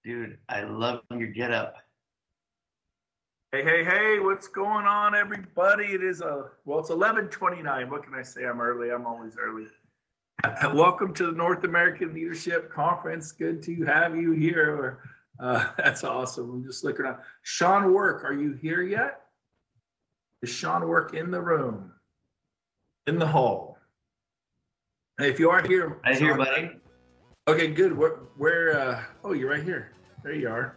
Dude, I love your getup. Hey, hey, hey, what's going on, everybody? It's 11:29. What can I say? I'm early. I'm always early. Welcome to the North American Leadership Conference. Good to have you here. That's awesome. I'm just looking around. Sean Work, are you here yet? Is Sean Work in the room, in the hall? Hey, if you are here, I hear, Sean. buddy. Okay, good. Oh, you're right here. There you are.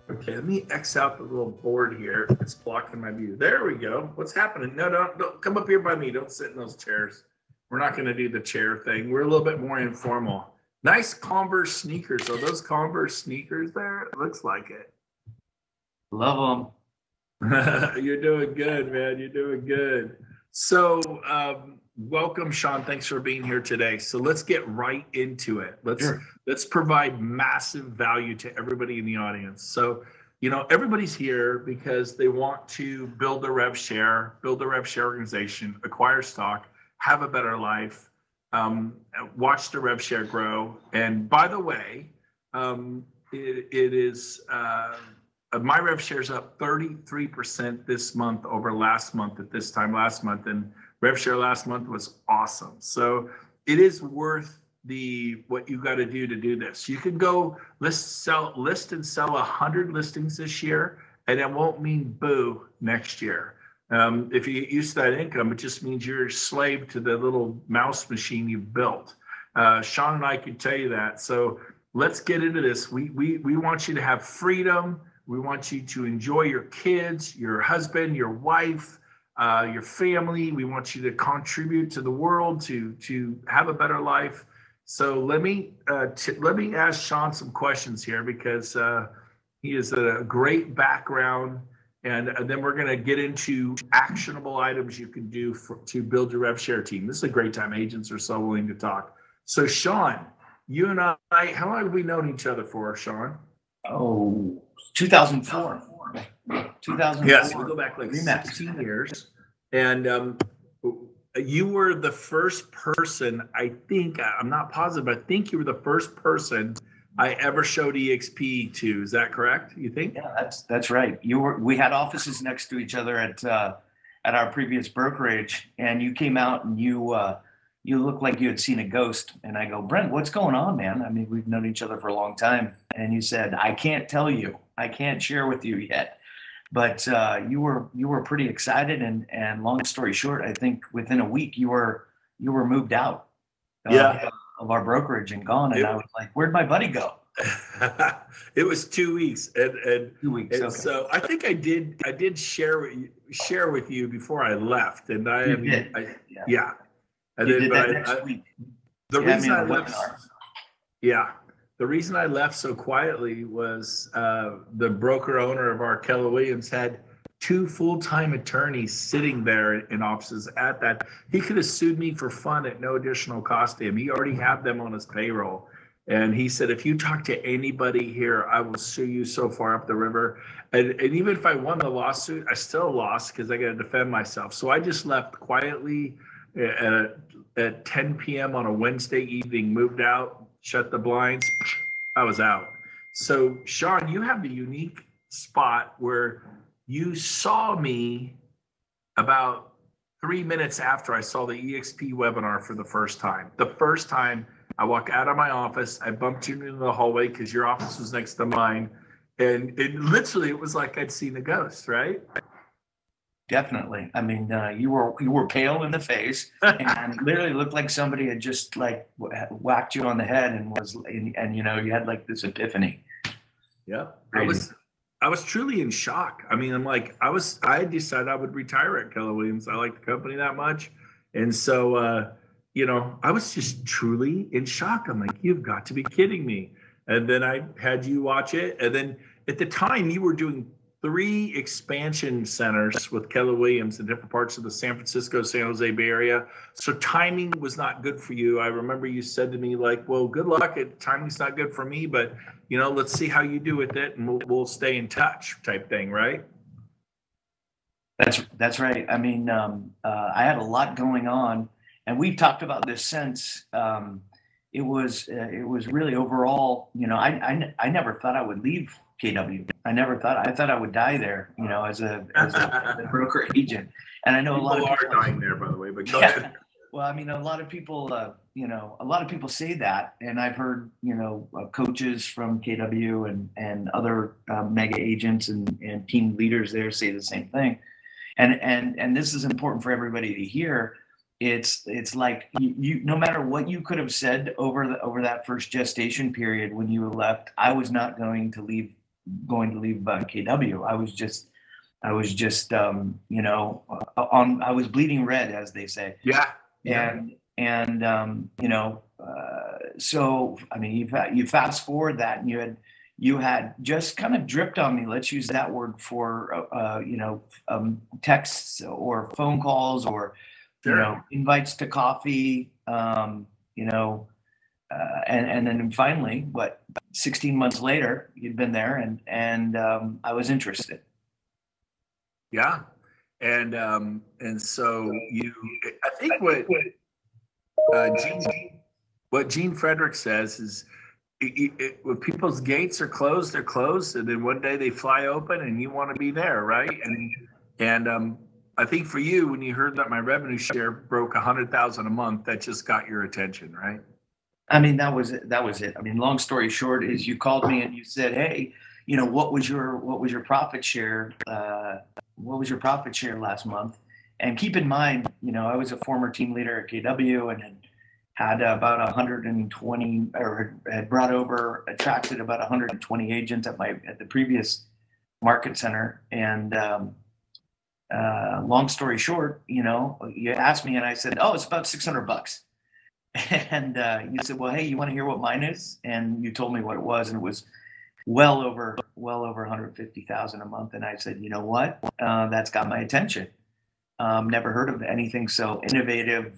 Okay, let me X out the little board here. It's blocking my view. There we go. What's happening? No, don't come up here by me. Don't sit in those chairs. We're not going to do the chair thing. We're a little bit more informal. Nice Converse sneakers. Are those Converse sneakers there? It looks like it. Love You're doing good, man. You're doing good. So, welcome, Sean. Thanks for being here today. So let's get right into it. Sure. Let's provide massive value to everybody in the audience. So, everybody's here because they want to build a build a rev share organization, acquire stock, have a better life, watch the rev share grow. And by the way, it is. My rev share is up 33% this month over last month at this time last month, and rev share last month was awesome. So it is worth what you got to do this. You can go list and sell 100 listings this year, and it won't mean boo next year. If you get used to that income, it just means you're a slave to the little mouse machine you built. Sean and I can tell you that. So let's get into this. We want you to have freedom. We want you to enjoy your kids, your husband, your wife, your family. We want you to contribute to the world, to have a better life. So let me ask Sean some questions here because he has a great background, and then we're going to get into actionable items you can do to build your rev share team. This is a great time. Agents are so willing to talk. So Sean, you and I, how long have we known each other for, Sean? Oh, 2004. 2004. Yes, we go back like 16 years. And you were the first person, I think, I'm not positive, but I think you were the first person I ever showed EXP to. Is that correct? You think? Yeah, that's right. We had offices next to each other at our previous brokerage, and you came out and you looked like you had seen a ghost. And I go, Brent, what's going on, man? I mean, we've known each other for a long time. And you said, I can't tell you. I can't share with you yet. But you were pretty excited. And long story short, I think within a week you were moved out of our brokerage and gone. And I was like, where'd my buddy go? It was 2 weeks. And 2 weeks. Okay. So I think I did share with you before I left. And yeah. And you did that next week. The reason I left, the reason I left so quietly was the broker owner of our Keller Williams had 2 full-time attorneys sitting there in offices at that. He could have sued me for fun at no additional cost to him. He already had them on his payroll. And he said, if you talk to anybody here, I will sue you so far up the river. And even if I won the lawsuit, I still lost because I got to defend myself. So I just left quietly at 10 p.m. on a Wednesday evening, moved out, shut the blinds. I was out. So Sean, you have the unique spot where you saw me about 3 minutes after I saw the EXP webinar for the first time. The first time I walked out of my office, I bumped you into the hallway because your office was next to mine. And it was like I'd seen a ghost, right? Definitely. I mean, you were pale in the face and literally looked like somebody had just like whacked you on the head and you had like this epiphany. Yeah. I was truly in shock. I mean, I decided I would retire at Keller Williams. I like the company that much. And so, I was just truly in shock. I'm like, you've got to be kidding me. And then I had you watch it. And then at the time you were doing 3 expansion centers with Keller Williams in different parts of the San Francisco, San Jose Bay Area. So timing was not good for you. I remember you said to me like, well, good luck. Timing's not good for me, but let's see how you do with it and we'll stay in touch type thing, right? That's right. I mean, I had a lot going on, and we've talked about this since. it was really overall, I never thought I would leave KW. I thought I would die there, as a broker agent. And I know a lot of People people are dying there, by the way, but go yeah. ahead. Well, I mean, a lot of people say that, and I've heard, coaches from KW and other mega agents and team leaders there say the same thing. And this is important for everybody to hear. It's like you no matter what you could have said over that first gestation period when you left, I was not going to leave KW. I was just I was bleeding red, as they say. Yeah. So I mean, you fast forward that, and you had just kind of dripped on me. Let's use that word for texts or phone calls or Sure. invites to coffee. And then finally, 16 months later, you'd been there, and I was interested. Yeah. And so I think what Gene Frederick says is when people's gates are closed, they're closed, and then one day they fly open, and you want to be there, right? And I think for you, when you heard that my revenue share broke 100,000 a month, that just got your attention, right? I mean, that was it. I mean, long story short is you called me and you said, "Hey, what was your profit share? What was your profit share last month?" And keep in mind, I was a former team leader at KW and had about 120, or had attracted about 120 agents at the previous market center. And long story short, you asked me and I said, "Oh, it's about $600." And you said, "Well, hey, you want to hear what mine is?" And you told me what it was, and it was well over 150,000 a month. And I said, "You know what? That's got my attention. Never heard of anything so innovative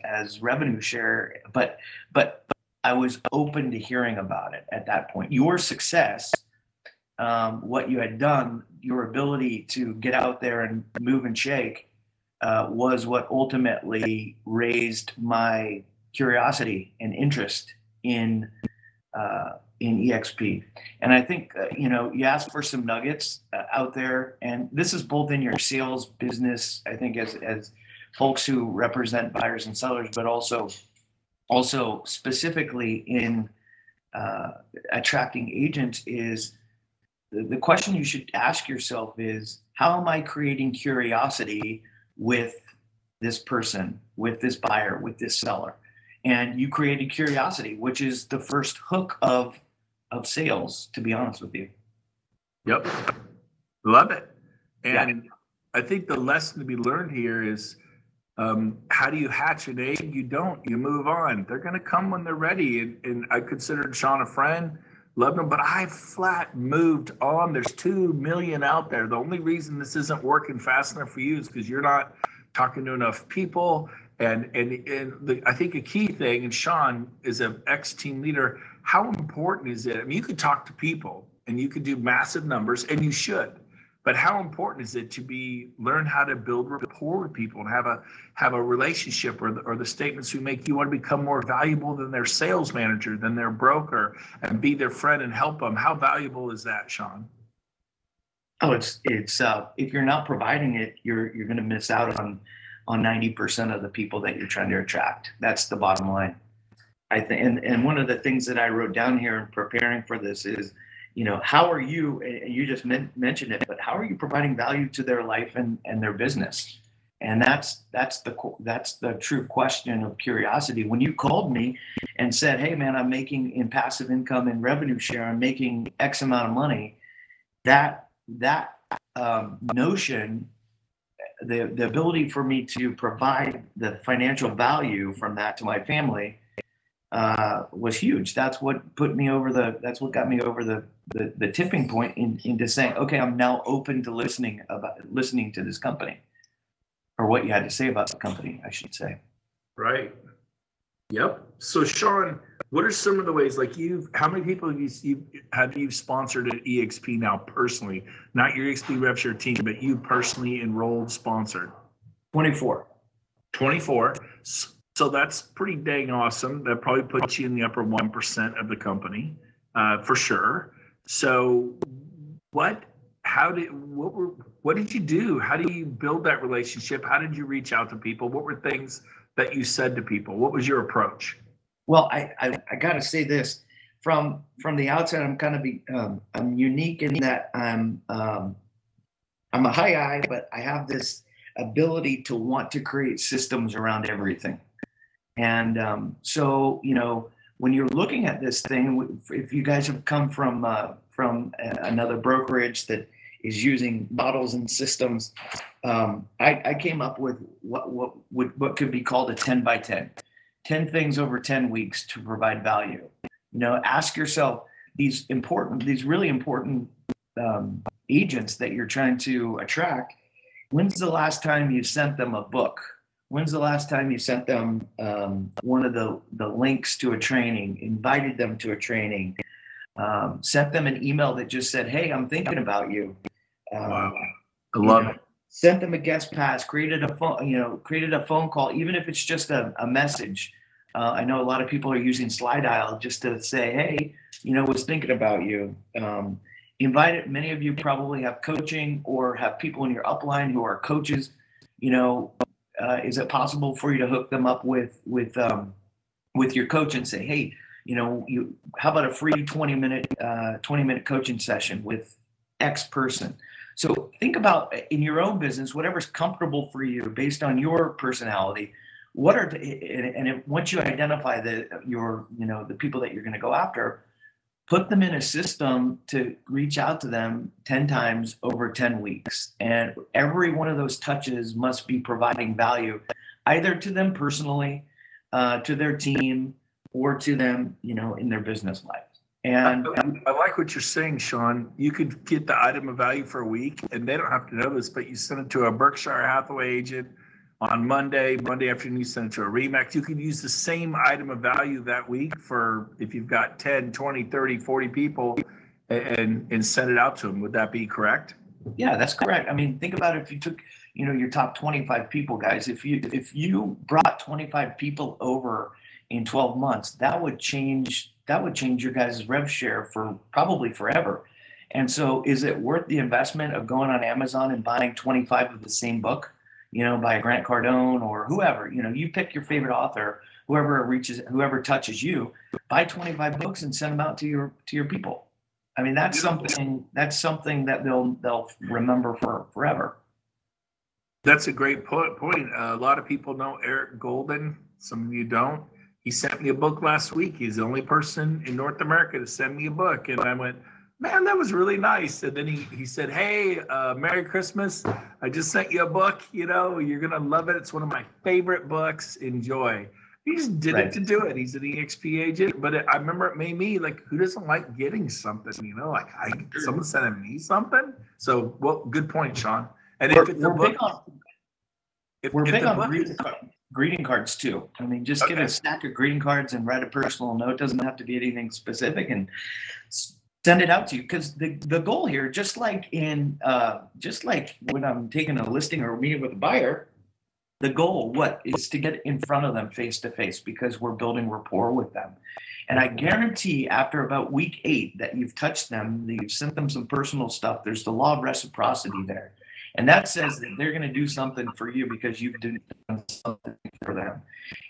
as revenue share." But I was open to hearing about it at that point. Your success, what you had done, your ability to get out there and move and shake, was what ultimately raised my curiosity and interest in EXP. And I think you asked for some nuggets out there, and this is both in your sales business, I think, as folks who represent buyers and sellers, but also specifically in attracting agents. Is the question you should ask yourself is, how am I creating curiosity with this person, with this buyer, with this seller? And you created curiosity, which is the first hook of sales, to be honest with you. Yep. Love it. And Yeah. I think the lesson to be learned here is, how do you hatch an egg? You don't. You move on. They're going to come when they're ready. And I considered Sean a friend, loved him, but I flat moved on. There's 2 million out there. The only reason this isn't working fast enough for you is because you're not talking to enough people. And I think a key thing, and Sean is an ex-team leader, how important is it? I mean, you could talk to people and you could do massive numbers, and you should. But how important is it to learn how to build rapport with people and have a relationship, or the statements we make, you want to become more valuable than their sales manager, than their broker, and be their friend and help them. How valuable is that, Sean? Oh, it's if you're not providing it, you're going to miss out on 90% of the people that you're trying to attract. That's the bottom line. I think, and one of the things that I wrote down here in preparing for this is, how are you, and you just mentioned it, but how are you providing value to their life and their business? And that's the true question of curiosity. When you called me and said, "Hey man, I'm making in passive income and revenue share, I'm making X amount of money," that notion, the ability for me to provide the financial value from that to my family, was huge. That's what got me over the tipping point into saying, "Okay, I'm now open to listening to this company," or what you had to say about the company, I should say. Right. Yep. So Sean, what are some of the ways, like how many people have you sponsored at EXP now personally? Not your EXP RevShare team, but you personally enrolled, sponsored? 24. 24. So So that's pretty dang awesome. That probably puts you in the upper 1% of the company, for sure. So what, what did you do? How do you build that relationship? How did you reach out to people? What were things that you said to people? What was your approach? Well, I got to say this from the outset. I'm kind of I'm unique in that I'm a high I, but I have this ability to want to create systems around everything. And so, when you're looking at this thing, if you guys have come from another brokerage that is using models and systems, I came up with what could be called a 10 by 10, 10 things over 10 weeks to provide value. Ask yourself these really important agents that you're trying to attract. When's the last time you sent them a book? When's the last time you sent them one of the links to a training, invited them to a training, sent them an email that just said, "Hey, I'm thinking about you." Wow. I love it. Sent them a guest pass, created a phone call, even if it's just a message. I know a lot of people are using Slide Dial just to say, "Hey, was thinking about you." Invited. Many of you probably have coaching or have people in your upline who are coaches. Is it possible for you to hook them up with your coach and say, "Hey, how about a free 20-minute coaching session with X person?" So think about in your own business, whatever's comfortable for you based on your personality. Once you identify the people that you're going to go after, put them in a system to reach out to them 10 times over 10 weeks. And every one of those touches must be providing value, either to them personally, to their team, or to them, in their business life. And I like what you're saying, Sean. You could get the item of value for a week, and they don't have to know this, but you send it to a Berkshire Hathaway agent on Monday afternoon, you send it to a Remax. You can use the same item of value that week for if you've got 10, 20, 30, 40 people and send it out to them. Would that be correct? Yeah, that's correct. I mean, think about it. If you took, your top 25 people, guys, if you brought 25 people over in 12 months, that would change your guys' rev share for probably forever. And so is it worth the investment of going on Amazon and buying 25 of the same book? By Grant Cardone or whoever, you pick your favorite author, whoever touches you, buy 25 books and send them out to your people. I mean, that's something that they'll remember for forever. That's a great point. A lot of people know Eric Golden. Some of you don't. He sent me a book last week. He's the only person in North America to send me a book. And I went, man, that was really nice. And then he said, hey, Merry Christmas. I just sent you a book. You're going to love it. It's one of my favorite books. Enjoy. He just did it to do it. He's an EXP agent. But I remember it made me like, who doesn't like getting something? Someone sending me something. So, well, good point, Sean. And we're big on greeting cards too. I mean, just get a stack of greeting cards and write a personal note. Doesn't have to be anything specific, and send it out to you. Because the goal here, just like when I'm taking a listing or a meeting with a buyer, the goal is to get in front of them face to face, because we're building rapport with them. And I guarantee after about week 8 that you've touched them, that you've sent them some personal stuff, there's the law of reciprocity there. And that says that they're going to do something for you because you've done something for them.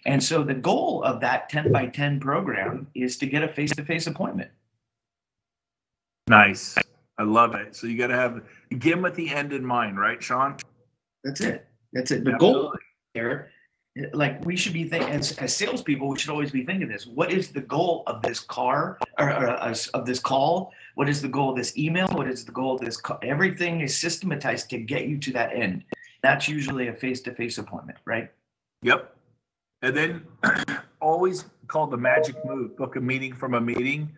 And so the goal of that 10 by 10 program is to get a face-to-face appointment. Nice. I love it. So you got to get them at the end in mind, right, Sean? That's it. The goal there, like we should be thinking as salespeople, we should always be thinking this. What is the goal of this of this call? What is the goal of this email? What is the goal of this call? Everything is systematized to get you to that end. That's usually a face-to-face appointment, right? Yep. And then always call the magic move, book a meeting from a meeting.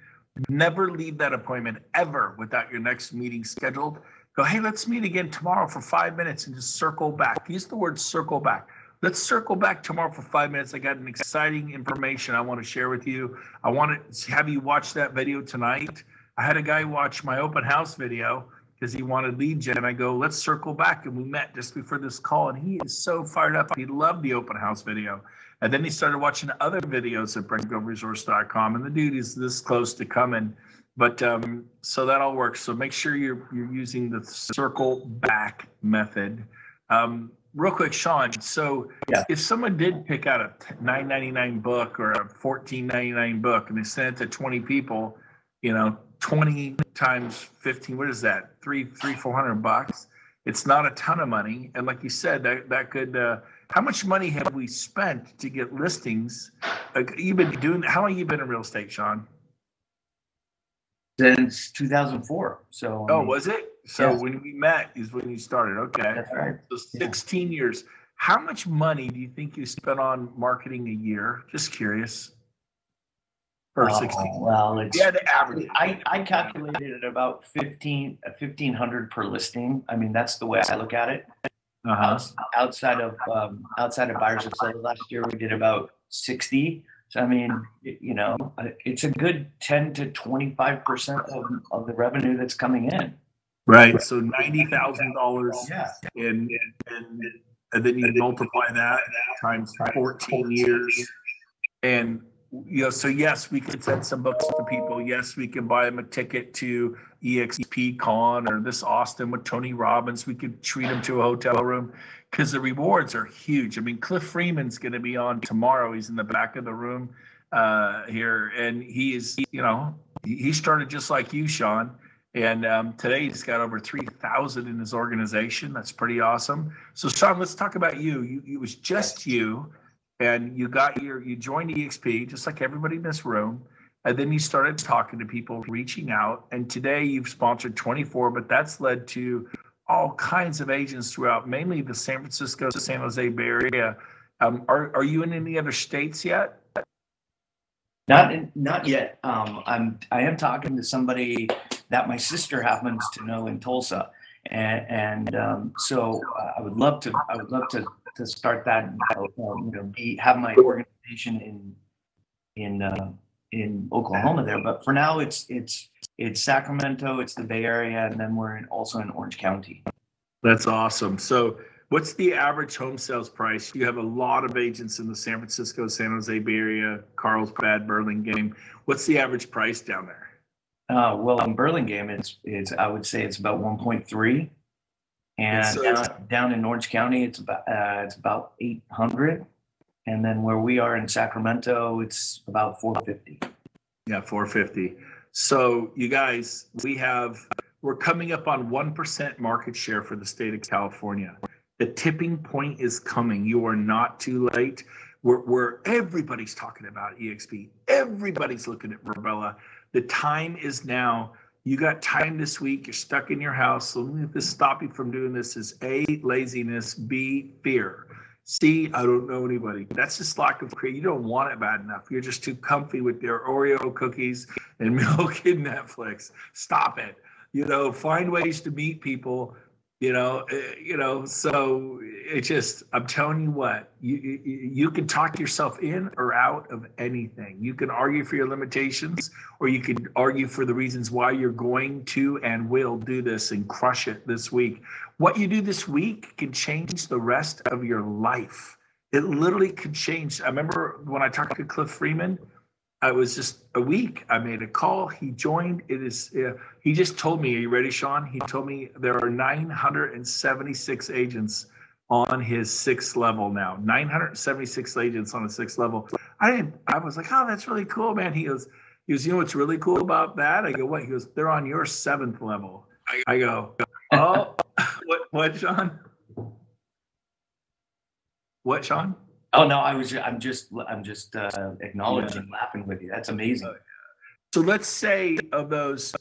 Never leave that appointment ever without your next meeting scheduled. Go, hey, let's meet again tomorrow for 5 minutes and just circle back. Use the word circle back. Let's circle back tomorrow for 5 minutes. I got an exciting information I want to share with you. I want to have you watch that video tonight. I had a guy watch my open house video because he wanted lead gen. I go, let's circle back. And we met just before this call. And he is so fired up. He loved the open house video. And then he started watching other videos at BrentGoveResource.com, and the dude is this close to coming. But so that all works. So make sure you're using the circle back method. Real quick, Sean. So if someone did pick out a $9.99 book or a $14.99 book, and they sent it to 20 people, 20 times 15, what is that? $400. It's not a ton of money. And like you said, that could. How much money have we spent to get listings? You've been doing. How long have you been in real estate, Sean? Since 2004. So. Was it? So when we met is when you started. Okay. That's right. So 16 years. How much money do you think you spent on marketing a year? Just curious. For 16. Well, it's the average. I calculated at about 1,500 per listing. I mean, that's the way I look at it. Outside of buyers and sellers last year, we did about 60. So I mean, it's a good 10 to 25% of the revenue that's coming in. Right. So $90,000. And then you multiply that times 14 years. And so yes, we can send some books to people. Yes, we can buy them a ticket to EXP Con or this Austin with Tony Robbins. We could treat them to a hotel room because the rewards are huge. I mean, Cliff Freeman's going to be on tomorrow. He's in the back of the room here, and he is, he started just like you, Sean. And today he's got over 3,000 in his organization. That's pretty awesome. So, Sean, let's talk about you. It was just you. And you joined EXP just like everybody in this room. And then you started talking to people, reaching out. And today you've sponsored 24, but that's led to all kinds of agents throughout, mainly the San Francisco, San Jose Bay Area. Are you in any other states yet? Not yet. I am talking to somebody that my sister happens to know in Tulsa. And so I would love to start that, have my organization in Oklahoma there. But for now, it's Sacramento, it's the Bay Area, and then we're also in Orange County. That's awesome. So what's the average home sales price? You have a lot of agents in the San Francisco, San Jose Bay Area, Carlsbad, Burlingame. What's the average price down there? Well, in Burlingame, it's I would say it's about 1.3. And so down in Orange County, it's about 800, and then where we are in Sacramento, it's about 450. Yeah, 450. So you guys, we're coming up on 1% market share for the state of California. The tipping point is coming. You are not too late. Where everybody's talking about EXP, everybody's looking at Virbela. The time is now. You got time this week. You're stuck in your house. The only thing to stop you from doing this is A, laziness, B, fear. C, I don't know anybody. That's just lack of creativity. You don't want it bad enough. You're just too comfy with your Oreo cookies and milk and Netflix. Stop it. Find ways to meet people. So it just, I'm telling you what, you can talk yourself in or out of anything. You can argue for your limitations, or you can argue for the reasons why you're going to and will do this and crush it this week. What you do this week can change the rest of your life. It literally could change. I remember when I talked to Cliff Freeman, it was just a week. I made a call. He joined. He just told me, are you ready, Sean? He told me there are 976 agents on his 6th level now. 976 agents on the 6th level. I was like, oh, that's really cool, man. He goes, what's really cool about that? I go, what? He goes, they're on your 7th level. I go, oh, what, Sean? What, Sean? Oh no, I'm just acknowledging, laughing with you. That's amazing. So let's say of those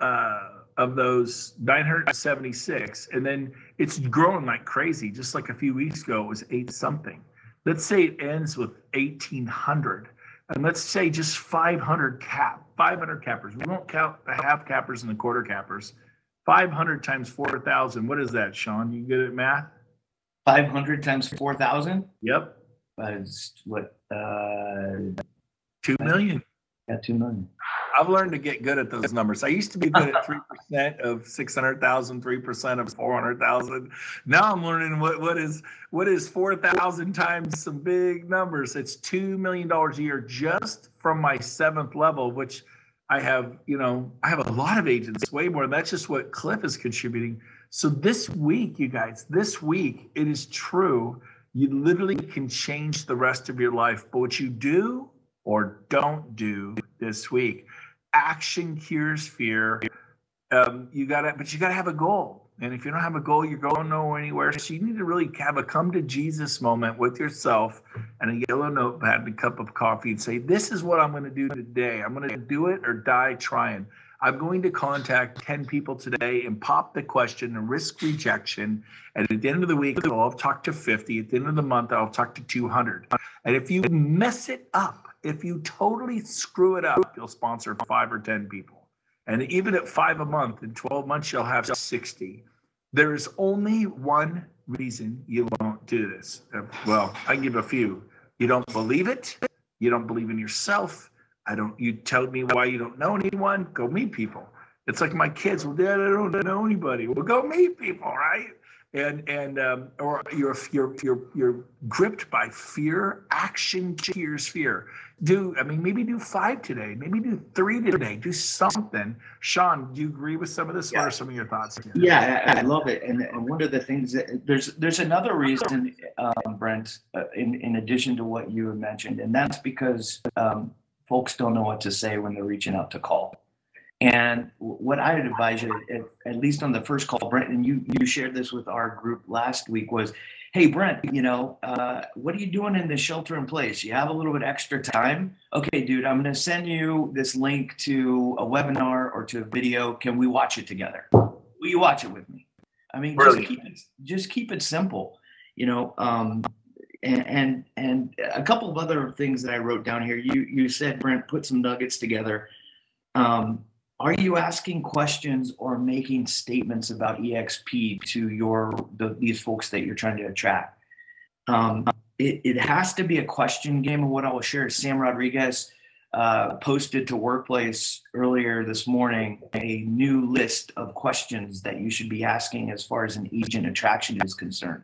976, and then it's growing like crazy. Just like a few weeks ago, it was 8 something. Let's say it ends with 1,800, and let's say just 500 cappers. We won't count the half cappers and the quarter cappers. 500 times 4,000. What is that, Sean? You good at math? 500 times 4,000? Yep. What? 2 million. Yeah, 2 million. I've learned to get good at those numbers. I used to be good at 3% of 600,000, 3% of 400,000. Now I'm learning what is 4,000 times some big numbers. It's $2 million a year just from my 7th level, which I have a lot of agents, way more. That's just what Cliff is contributing. So this week, you guys, it is true. You literally can change the rest of your life. But what you do or don't do this week, action cures fear. You gotta have a goal. And if you don't have a goal, you're going nowhere anywhere. So you need to really have a come to Jesus moment with yourself and a yellow notepad and a cup of coffee and say, this is what I'm going to do today. I'm going to do it or die trying. I'm going to contact 10 people today and pop the question and risk rejection. And at the end of the week, I'll have talked to 50. At the end of the month, I'll talk to 200. And if you mess it up, if you totally screw it up, you'll sponsor 5 or 10 people. And even at 5 a month, in 12 months, you'll have 60. There is only one reason you won't do this. Well, I can give a few. You don't believe it. You don't believe in yourself. You tell me why you don't know anyone. Go meet people. It's like my kids. Well, Dad, I don't know anybody. Well, go meet people, right? Or you're gripped by fear. Action cures fear. Maybe do 5 today. Maybe do 3 today. Do something. Sean, do you agree with some of this? What are some of your thoughts? Yeah, I love it. And one of the things that there's another reason, Brent, in addition to what you have mentioned, and that's because folks don't know what to say when they're reaching out to call. And what I would advise you, at least on the first call, Brent, and you shared this with our group last week, was, hey, Brent, what are you doing in this shelter in place? You have a little bit extra time? Okay, dude, I'm going to send you this link to a webinar or to a video. Can we watch it together? Will you watch it with me? I mean, just keep it simple, and a couple of other things that I wrote down here. You said, Brent, put some nuggets together. Are you asking questions or making statements about EXP to these folks that you're trying to attract? It has to be a question game. And what I will share is Sam Rodriguez posted to Workplace earlier this morning a new list of questions that you should be asking as far as an agent attraction is concerned.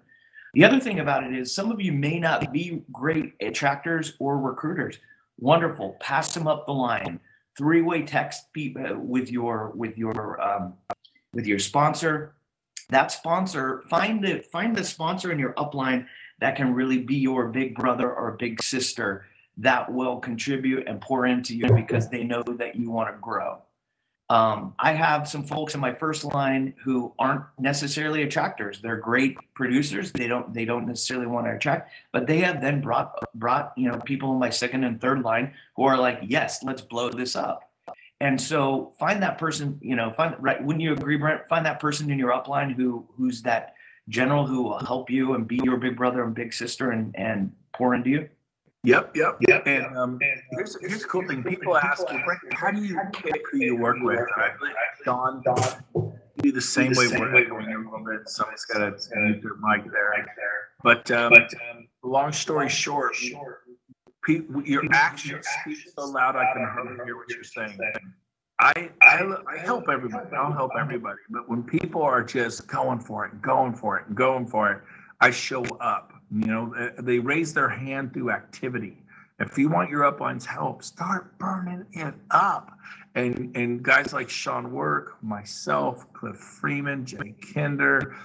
The other thing about it is some of you may not be great attractors or recruiters. Wonderful. Pass them up the line. 3-way text with your sponsor. That sponsor, find the sponsor in your upline that can really be your big brother or big sister that will contribute and pour into you because they know that you want to grow. I have some folks in my first line who aren't necessarily attractors. They're great producers. They don't necessarily want to attract, but they have then brought people in my second and third line who are like, yes, let's blow this up. And so find that person, wouldn't you agree, Brent? Find that person in your upline who's that general who will help you and be your big brother and big sister and pour into you. Yep. And here's a cool thing. People ask, well, Brent, how do you pick who you work with? Don, do the same way we're echoing a little bit. Someone's got to mute their mic there. But long story short, your actions speak so loud I can hardly hear what you're saying. I help everybody. I'll help everybody. But when people are just going for it, I show up. They raise their hand through activity. If you want your upline's help, start burning it up. And guys like Sean Work, myself, Cliff Freeman, Jay Kinder,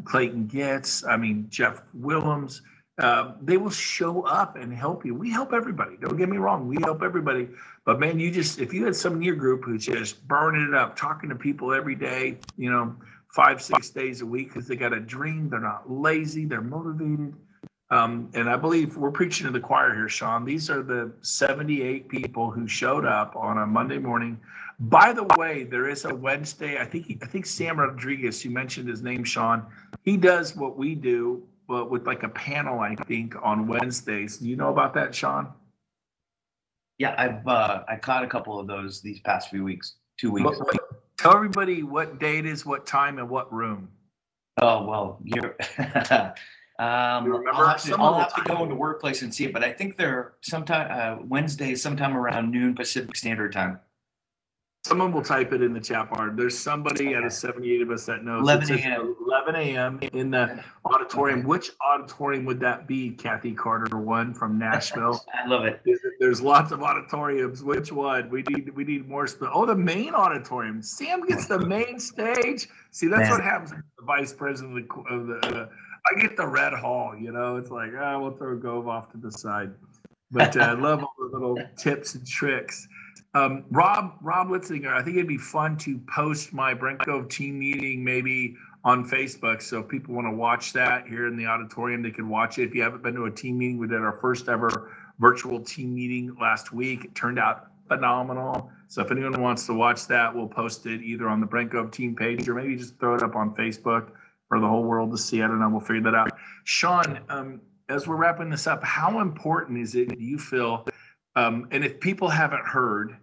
Clayton Getz, Jeff Willems, they will show up and help you. We help everybody. Don't get me wrong. We help everybody. But man, if you had someone in your group who's just burning it up, talking to people every day, 5-6 days a week because they got a dream. They're not lazy. They're motivated. And I believe we're preaching to the choir here, Sean. These are the 78 people who showed up on a Monday morning. By the way, there is a Wednesday. I think Sam Rodriguez, you mentioned his name, Sean. He does what we do, but with like a panel, I think, on Wednesdays. Do you know about that, Sean? Yeah, I caught a couple of those these past few weeks, 2 weeks. Tell everybody what day it is, what time, and what room. Oh, well, you're I'll have to go into Workplace and see it, but I think they're sometime Wednesday, sometime around noon Pacific Standard Time. Someone will type it in the chat bar. There's somebody out of 78 of us that knows. 11 It says a.m. 11 a.m. in the auditorium. Okay. Which auditorium would that be, Kathy Carter? One from Nashville. I love it. There's lots of auditoriums. Which one? We need more. Oh, the main auditorium. Sam gets the main stage. See, that's what happens with the vice president of the I get the red hall. You know, it's like, we'll throw Gove off to the side. But I love all the little tips and tricks. Rob Litzinger, I think it'd be fun to post my Brent Gove team meeting maybe on Facebook. So if people want to watch that here in the auditorium, they can watch it. If you haven't been to a team meeting, we did our first ever virtual team meeting last week. It turned out phenomenal. So if anyone wants to watch that, we'll post it either on the Brent Gove team page or maybe just throw it up on Facebook for the whole world to see. I don't know. We'll figure that out. Sean, as we're wrapping this up, how important is it, do you feel, and if people haven't heard,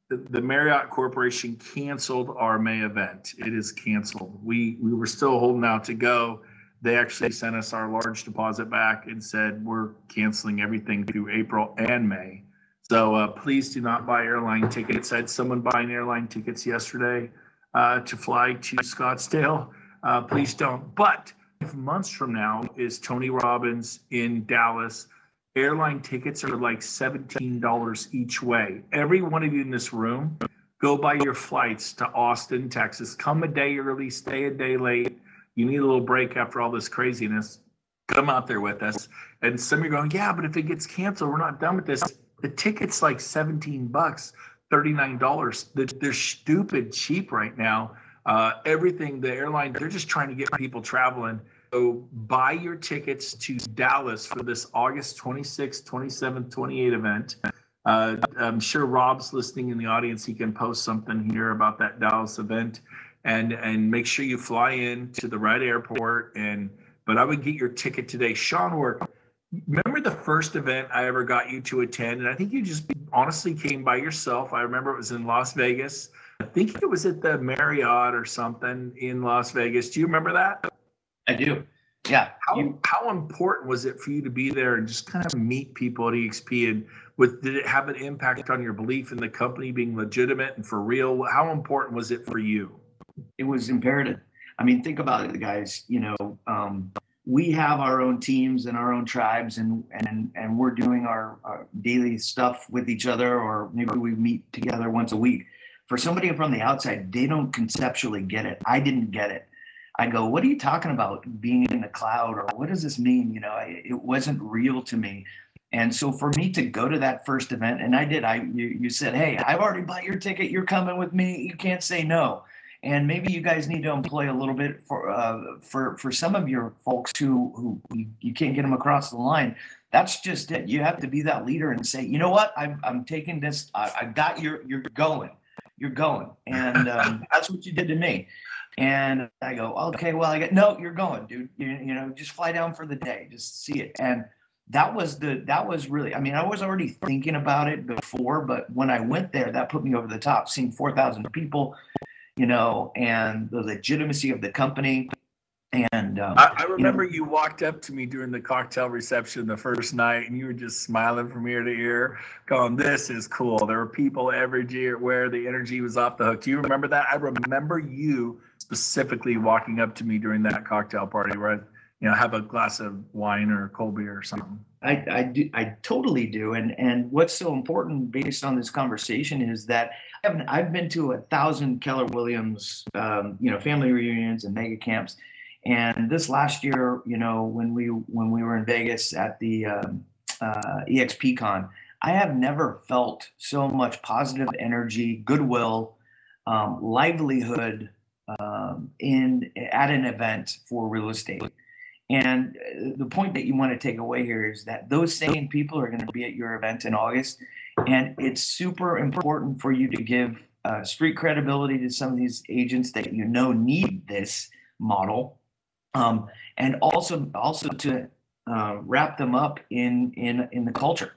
the Marriott Corporation canceled our May event. It is canceled. We were still holding out to go. They actually sent us our large deposit back and said, we're canceling everything through April and May. So please do not buy airline tickets. I had someone buying airline tickets yesterday to fly to Scottsdale. Please don't. But 5 months from now is Tony Robbins in Dallas. Airline tickets are like $17 each way. Every one of you in this room, go buy your flights to Austin, Texas. Come a day early, stay a day late. You need a little break after all this craziness. Come out there with us. And some of you are going, yeah, but if it gets canceled, we're not done with this. The ticket's like $17, $39. They're stupid cheap right now. Everything, the airline, they're just trying to get people traveling. So buy your tickets to Dallas for this August 26th, 27th, 28th event. I'm sure Rob's listening in the audience. He can post something here about that Dallas event, and make sure you fly in to the right airport. But I would get your ticket today. Sean Work, remember the first event I ever got you to attend? And I think you just honestly came by yourself. I remember it was in Las Vegas. I think it was at the Marriott or something in Las Vegas. Do you remember that? I do. Yeah. How important was it for you to be there and just kind of meet people at EXP? And did it have an impact on your belief in the company being legitimate and for real? How important was it for you? It was imperative. I mean, think about it, guys. We have our own teams and our own tribes, and we're doing our daily stuff with each other, or maybe we meet together once a week. For somebody from the outside, they don't conceptually get it. I didn't get it. I go, what are you talking about being in the cloud, or what does this mean? It wasn't real to me. And so for me to go to that first event, and I did, you said, hey, I've already bought your ticket. You're coming with me. You can't say no. And maybe you guys need to employ a little bit for some of your folks who you can't get them across the line. That's just it. You have to be that leader and say, you know what, I'm taking this. I got you're going. And that's what you did to me. And I go, okay, well, no, you're going, dude. Just fly down for the day, just see it. And that was really, I mean, I was already thinking about it before, but when I went there, that put me over the top, seeing 4,000 people, and the legitimacy of the company. And I remember you walked up to me during the cocktail reception the first night, and you were just smiling from ear to ear, going, this is cool. There were people everywhere. The energy was off the hook. Do you remember that? I remember you specifically walking up to me during that cocktail party where I have a glass of wine or a cold beer or something. I do. I totally do. And what's so important based on this conversation is that I've been to 1,000 Keller Williams, family reunions and mega camps. And this last year, when we were in Vegas at the EXPCon, I have never felt so much positive energy, goodwill, livelihood at an event for real estate. And the point that you want to take away here is that those same people are going to be at your event in August. And it's super important for you to give street credibility to some of these agents that need this model. And also to wrap them up in the culture.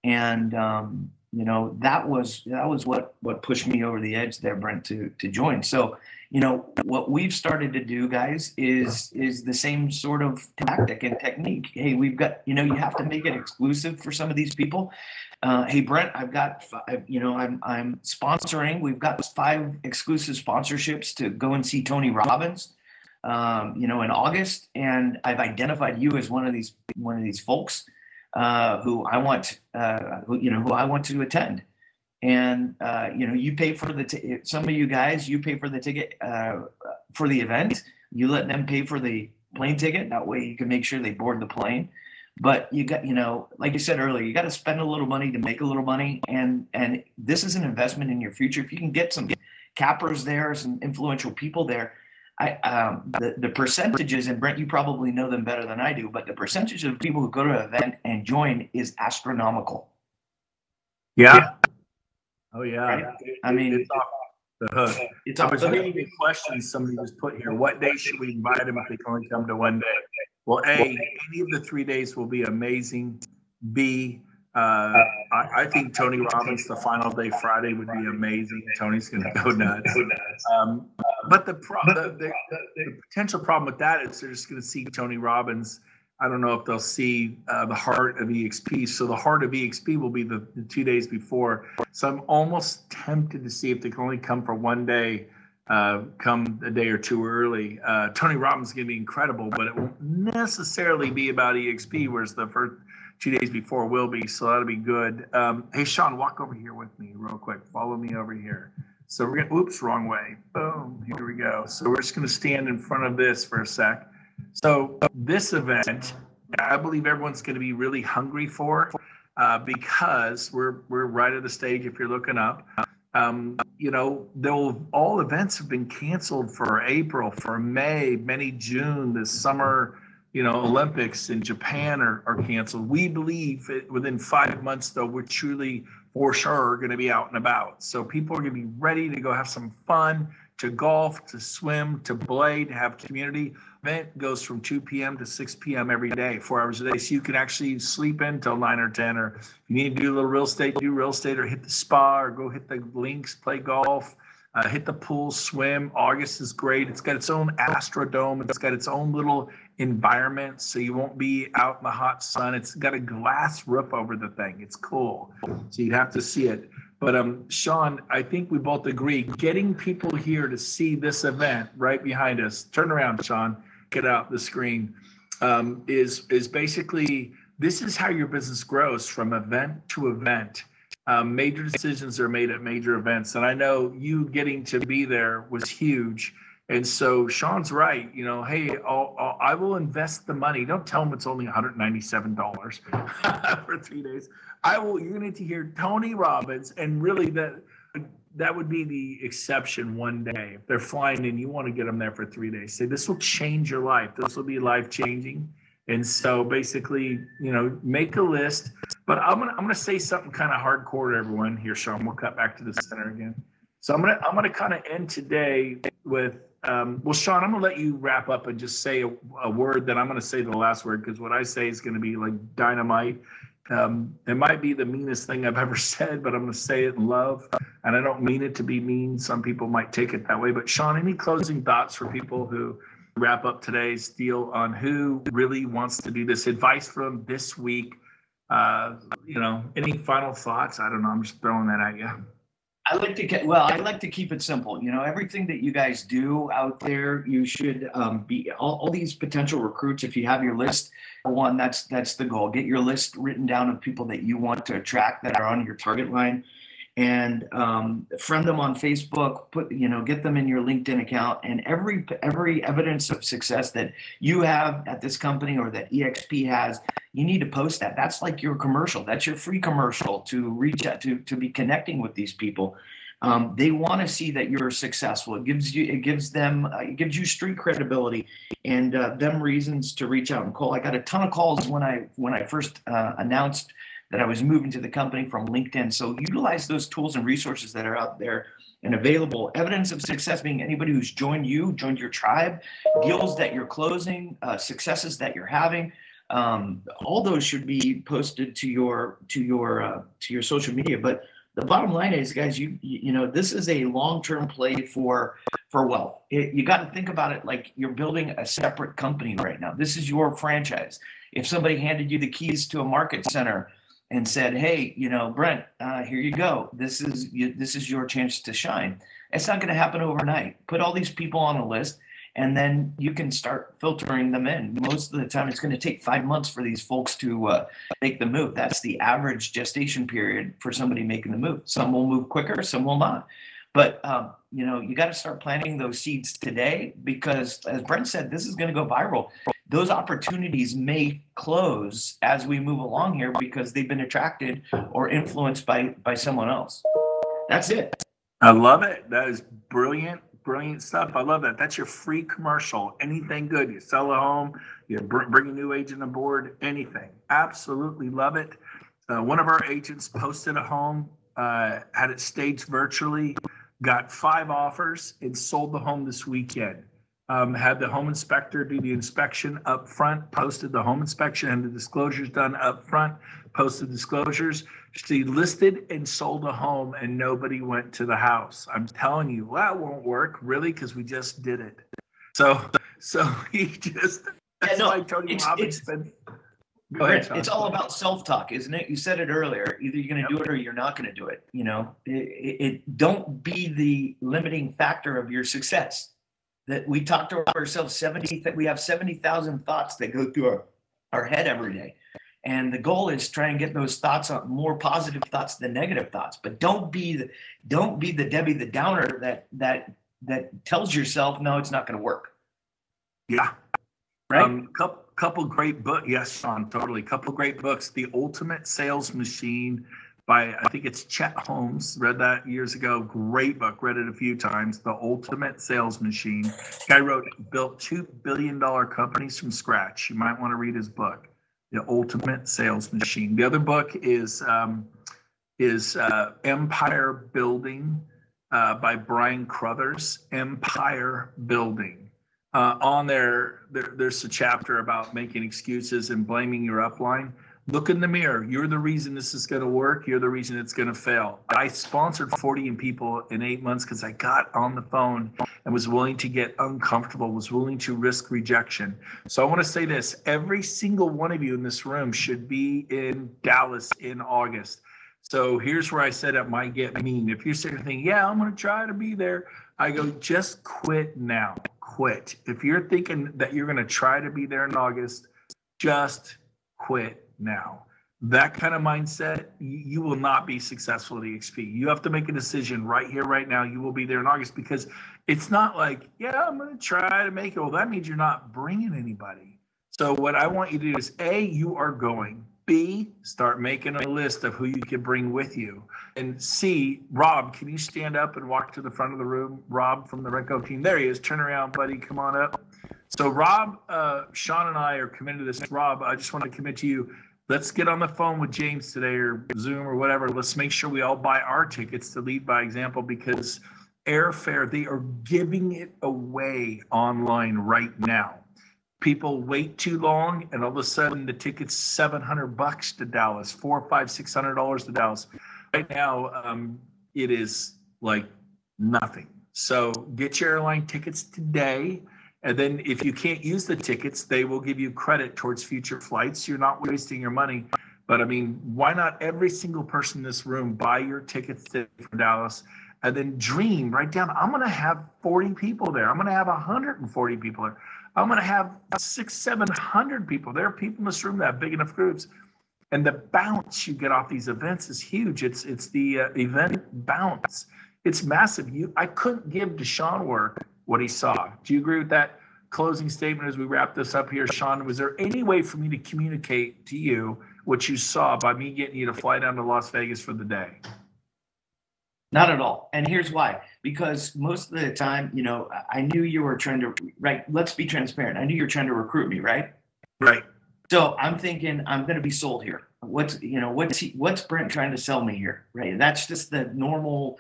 And that was what pushed me over the edge there, Brent, to join. So you know, what we've started to do, guys, is the same sort of tactic and technique. Hey, we've got, you know, you have to make it exclusive for some of these people. Hey, Brent, I've got, you know, I'm sponsoring. We've got 5 exclusive sponsorships to go and see Tony Robbins, you know, in August, and I've identified you as one of these folks who I want, who I want to attend. And you know, you pay for the some of you guys, you pay for the ticket for the event. You let them pay for the plane ticket. That way, you can make sure they board the plane. But you got, you know, like you said earlier, you got to spend a little money to make a little money, and this is an investment in your future. If you can get some cappers there, some influential people there, the percentages, and Brent, you probably know them better than I do, but the percentage of people who go to an event and join is astronomical. Yeah. Oh yeah. Right? I mean, it's off the hook. It's I off was the hook. reading a question somebody just put here. What day should we invite them if they can only come to one day? Well, A, any of the 3 days will be amazing. B, I think Tony Robbins, the final day Friday, would be amazing. Tony's going to go nuts. But the potential problem with that is they're just going to see Tony Robbins. I don't know if they'll see the heart of EXP. So the heart of EXP will be the 2 days before. So I'm almost tempted to see if they can only come for one day, come a day or two early. Tony Robbins is going to be incredible, but it won't necessarily be about EXP, whereas the first 2 days before will be. So that'll be good. Hey, Sean, walk over here with me real quick. Follow me over here. So we're going to, oops, wrong way. Boom, here we go. So we're just going to stand in front of this for a sec. So this event, I believe everyone's going to be really hungry for, because we're right at the stage. If you're looking up, you know, all events have been canceled for April, for May, many June. The summer, you know, Olympics in Japan are canceled. We believe within 5 months, though, we're truly for sure going to be out and about. So people are going to be ready to go have some fun, to golf, to swim, to play, to have community. Event goes from 2 p.m. to 6 p.m. every day, 4 hours a day. So you can actually sleep in till 9 or 10, or if you need to do a little real estate, do real estate, or hit the spa, or go hit the links, play golf, hit the pool, swim. August is great. It's got its own Astrodome. It's got its own little environment, so you won't be out in the hot sun. It's got a glass roof over the thing. It's cool. So you'd have to see it. But Sean, I think we both agree, getting people here to see this event right behind us, turn around, Sean, get out the screen, is basically, this is how your business grows from event to event. Major decisions are made at major events. And I know you getting to be there was huge. And so Sean's right, you know, hey, I will invest the money. Don't tell him it's only $197 for 3 days. You're going to need to hear Tony Robbins, and really that would be the exception one day. If they're flying in, you want to get them there for 3 days. Say, this will change your life. This will be life changing. And so basically, you know, make a list. But I'm gonna say something kind of hardcore to everyone here, Sean. We'll cut back to the center again. So I'm gonna kind of end today with well, Sean, I'm gonna let you wrap up and just say a word that I'm gonna say the last word, because what I say is gonna be like dynamite. It might be the meanest thing I've ever said, but I'm going to say it in love, and I don't mean it to be mean. Some people might take it that way. But Sean, any closing thoughts for people who wrap up today's deal on who really wants to do this? Advice from this week? You know, any final thoughts? I don't know. I'm just throwing that at you. I like to keep it simple. You know, everything that you guys do out there, you should be all these potential recruits. If you have your list, one, that's the goal. Get your list written down of people that you want to attract that are on your target line, and friend them on Facebook. Get them in your LinkedIn account, and every evidence of success that you have at this company or that EXP has, you need to post that. That's like your commercial. That's your free commercial to reach out to be connecting with these people. They want to see that you're successful. It gives you street credibility and them reasons to reach out and call. I got a ton of calls when I first announced that I was moving to the company from LinkedIn. So utilize those tools and resources that are out there and available. Evidence of success being anybody who's joined your tribe, deals that you're closing, successes that you're having. All those should be posted to your social media. But the bottom line is, guys, you know, this is a long-term play for for wealth. You got to think about it like you're building a separate company right now. This is your franchise. If somebody handed you the keys to a market center and said, "Hey, Brent, here you go. This is your chance to shine." It's not going to happen overnight. Put all these people on a list, and then you can start filtering them in. Most of the time, it's going to take 5 months for these folks to make the move. That's the average gestation period for somebody making the move. Some will move quicker, some will not. But you got to start planting those seeds today, because, as Brent said, this is going to go viral. Those opportunities may close as we move along here because they've been attracted or influenced by someone else. That's it. I love it. That is brilliant, brilliant stuff. I love that. That's your free commercial. Anything good. You sell a home, you bring a new agent aboard, anything. Absolutely love it. One of our agents posted a home, had it staged virtually, got 5 offers, and sold the home this weekend. Had the home inspector do the inspection up front, posted the home inspection and the disclosures done up front, posted disclosures. She listed and sold a home, and nobody went to the house. I'm telling you, that won't work, really, because we just did it. So he just, that's why Tony Robbins spent. Go ahead, Sean. It's all about self-talk, isn't it? You said it earlier. Either you're going to do it or you're not going to do it. Don't be the limiting factor of your success. That we talk to ourselves we have 70,000 thoughts that go through our head every day. And the goal is try and get those thoughts on more positive thoughts than negative thoughts. But don't be the Debbie the Downer that tells yourself, no, it's not going to work. Yeah. Right. Couple great books. Yes, Sean, totally. Couple great books. The Ultimate Sales Machine by, I think it's Chet Holmes. Read that years ago. Great book. Read it a few times. The Ultimate Sales Machine. Guy built $2 billion companies from scratch. You might want to read his book, The Ultimate Sales Machine. The other book is Empire Building by Brian Crothers. Empire Building. On there's a chapter about making excuses and blaming your upline. Look in the mirror. You're the reason this is going to work. You're the reason it's going to fail. I sponsored 40 people in 8 months because I got on the phone and was willing to get uncomfortable, was willing to risk rejection. So I want to say this. Every single one of you in this room should be in Dallas in August. So here's where I said it might get mean. If you're sitting there thinking, yeah, I'm going to try to be there, I go, just quit now. Quit. If you're thinking that you're going to try to be there in August, just quit now. That kind of mindset, you will not be successful at EXP. You have to make a decision right here, right now. You will be there in August, because it's not like, yeah, I'm going to try to make it. Well, that means you're not bringing anybody. So what I want you to do is, A, you are going. B, start making a list of who you can bring with you. And C, Rob, can you stand up and walk to the front of the room? Rob from the Brent Gove team. There he is. Turn around, buddy. Come on up. So Rob, Sean and I are committed to this. Rob, I just want to commit to you. Let's get on the phone with James today, or Zoom or whatever. Let's make sure we all buy our tickets to lead by example, because airfare, they are giving it away online right now. People wait too long, and all of a sudden the ticket's $700 to Dallas, $400, $500, $600 to Dallas. Right now, it is like nothing. So get your airline tickets today, and then if you can't use the tickets, they will give you credit towards future flights. You're not wasting your money. But I mean, why not every single person in this room buy your tickets for Dallas, and then dream, write down, I'm going to have 40 people there. I'm going to have 140 people there. I'm going to have 600, 700 people. There are people in this room that have big enough groups. And the bounce you get off these events is huge. It's the event bounce. It's massive. I couldn't give Deshaun Work what he saw. Do you agree with that closing statement as we wrap this up here, Sean? Was there any way for me to communicate to you what you saw by me getting you to fly down to Las Vegas for the day? Not at all. And here's why. Because most of the time, I knew you were trying to, right? Let's be transparent. I knew you were trying to recruit me, right? Right. So I'm thinking I'm going to be sold here. What's Brent trying to sell me here, right? That's just the normal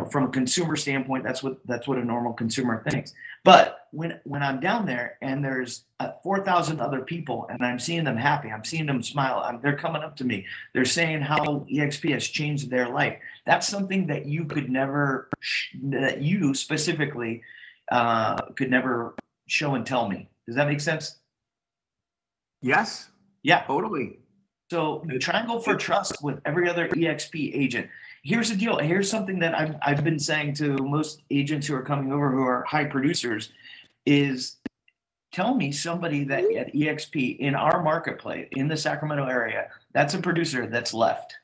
from a consumer standpoint, that's what a normal consumer thinks. But when I'm down there and there's 4,000 other people and I'm seeing them happy, I'm seeing them smile, they're coming up to me, they're saying how EXP has changed their life. That's something that you could never, that you specifically could never show and tell me. Does that make sense? Yes. Yeah. Totally. So triangle for trust with every other EXP agent. Here's the deal. Here's something that I've been saying to most agents who are coming over who are high producers is tell me somebody that at EXP in our marketplace in the Sacramento area, that's a producer that's left.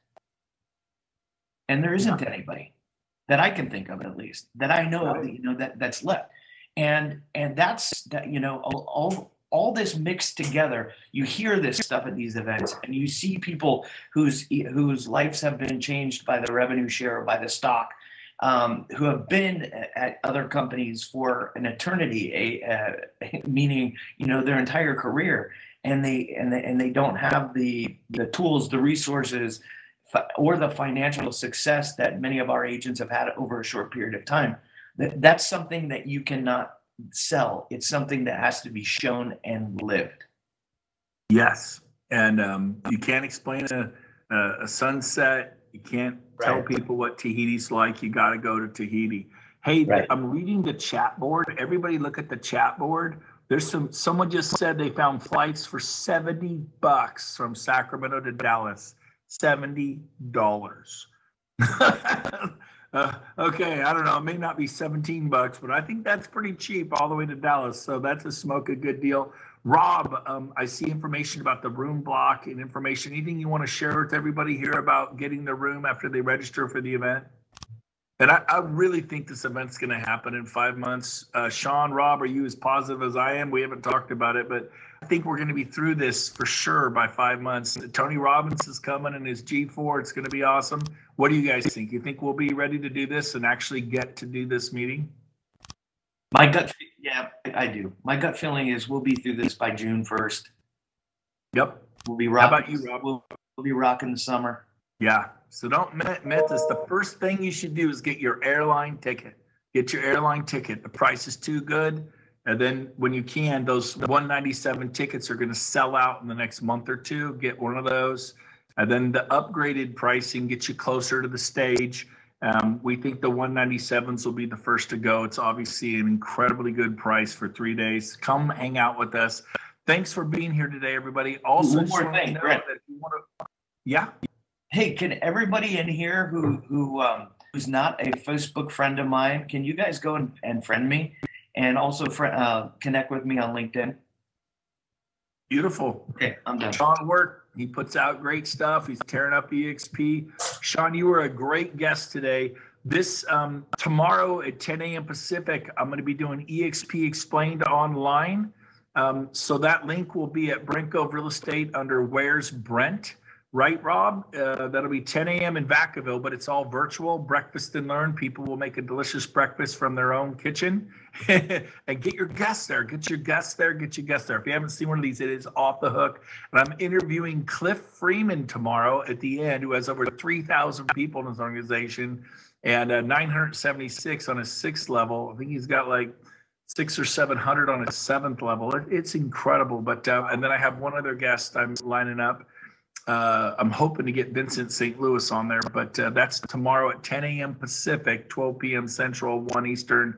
And there isn't anybody that I can think of, at least that I know of, that's left. And that's that, all this mixed together. You hear this stuff at these events and you see people whose lives have been changed by the revenue share or by the stock, who have been at other companies for an eternity, meaning, their entire career, and they don't have the tools, the resources, or the financial success that many of our agents have had over a short period of time. That's something that you cannot sell. It's something that has to be shown and lived. Yes. And you can't explain a sunset. You can't tell people what Tahiti's like. You got to go to Tahiti. Hey, I'm reading the chat board. Everybody look at the chat board. There's someone just said they found flights for $70 from Sacramento to Dallas. $70. Okay, I don't know. It may not be $17, but I think that's pretty cheap all the way to Dallas. So that's a smoking good deal. Rob, I see information about the room block and information. Anything you want to share with everybody here about getting the room after they register for the event? And I really think this event's going to happen in 5 months. Sean, Rob, are you as positive as I am? We haven't talked about it, but I think we're going to be through this for sure by 5 months. Tony Robbins is coming in his G4. It's going to be awesome. What do you guys think? You think we'll be ready to do this and actually get to do this meeting? My gut, yeah, I do. My gut feeling is we'll be through this by June 1st. Yep. We'll be rocking. How about you, Rob? We'll be rocking the summer. Yeah. So don't miss this. The first thing you should do is get your airline ticket. Get your airline ticket. The price is too good. And then when you can, those 197 tickets are going to sell out in the next month or two. Get one of those. And then the upgraded pricing gets you closer to the stage. We think the 197s will be the first to go. It's obviously an incredibly good price for 3 days. Come hang out with us. Thanks for being here today, everybody. Also, one more thing, Brent. Yeah. Hey, can everybody in here who's not a Facebook friend of mine, can you guys go and friend me, and also connect with me on LinkedIn? Beautiful. Okay, I'm done. Sean Work, he puts out great stuff. He's tearing up EXP. Sean, you were a great guest today. This tomorrow at 10 a.m. Pacific, I'm going to be doing EXP Explained online. So that link will be at Brent Gove Real Estate under Where's Brent. Right, Rob? That'll be 10 a.m. in Vacaville, but it's all virtual. Breakfast and learn. People will make a delicious breakfast from their own kitchen. And get your guests there. Get your guests there. Get your guests there. If you haven't seen one of these, it is off the hook. And I'm interviewing Cliff Freeman tomorrow at the end, who has over 3,000 people in his organization and 976 on his 6th level. I think he's got like 600 or 700 on his 7th level. It's incredible. But and then I have one other guest I'm lining up. I'm hoping to get Vincent St. Louis on there, but that's tomorrow at 10 a.m. Pacific, 12 p.m. Central, 1 Eastern.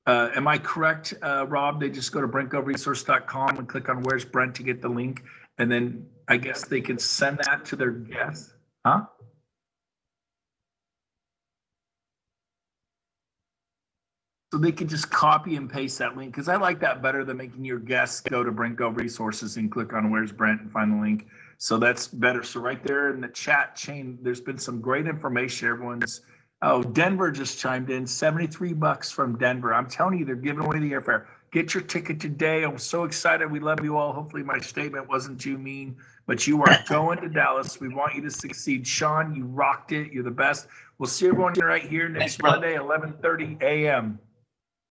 Am I correct, Rob? They just go to BrentGoveResource.com and click on Where's Brent to get the link, and then I guess they can send that to their guests. Huh? So they can just copy and paste that link, because I like that better than making your guests go to Brent Gove Resources and click on Where's Brent and find the link. So that's better. So right there in the chat chain, there's been some great information. Denver just chimed in, $73 from Denver. I'm telling you, they're giving away the airfare. Get your ticket today. I'm so excited. We love you all. Hopefully my statement wasn't too mean, but you are going to Dallas. We want you to succeed. Sean, you rocked it. You're the best. We'll see everyone right here next Monday, 11:30 a.m.